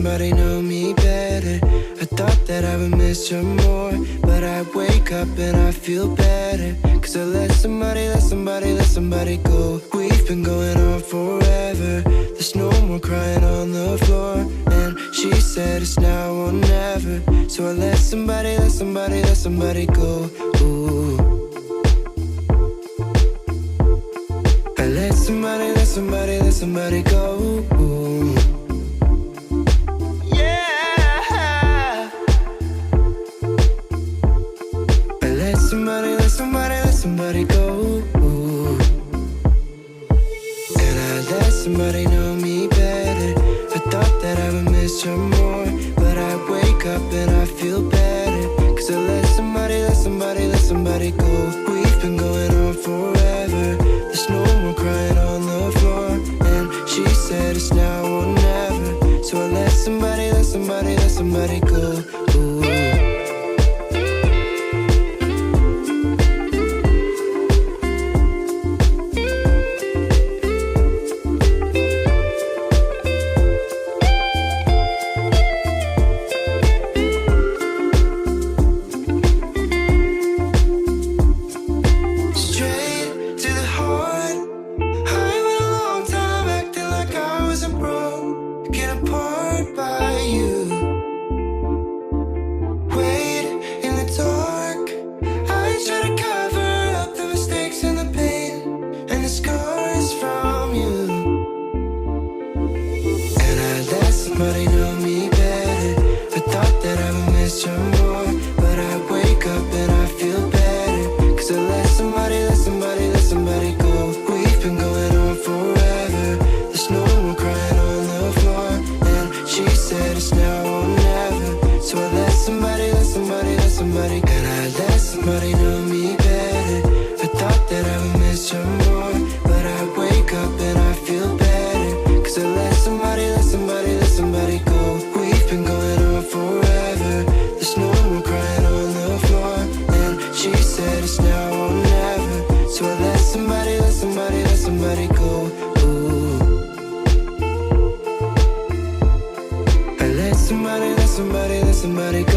somebody know me better. I thought that I would miss her more, but I wake up and I feel better. Cause I let somebody go. We've been going on forever. There's no more crying on the floor. And she said it's now or never. So I let somebody go. Ooh. I let somebody go. Ooh. Yeah. I let somebody go. Ooh. And I let somebody know me better. I thought that I would miss her more, but I wake up and I feel better. Cause I let somebody go. We've been going on forever. There's no more crying on the floor. And she said it's now or never. So I let somebody go. Ooh. Somebody know me better. I thought that I would miss her more, but I wake up and I feel better. Cause I let somebody go. We've been going on forever. There's no more crying on the floor. And she said it's now or never. So I let somebody go. And I let somebody know me better. I thought that I would miss her more, but I wake up and I feel better. Cause I let somebody go. We've been going on forever. There's no more crying on the floor. And she said it's now or never. So I let somebody go. Ooh. I let somebody go.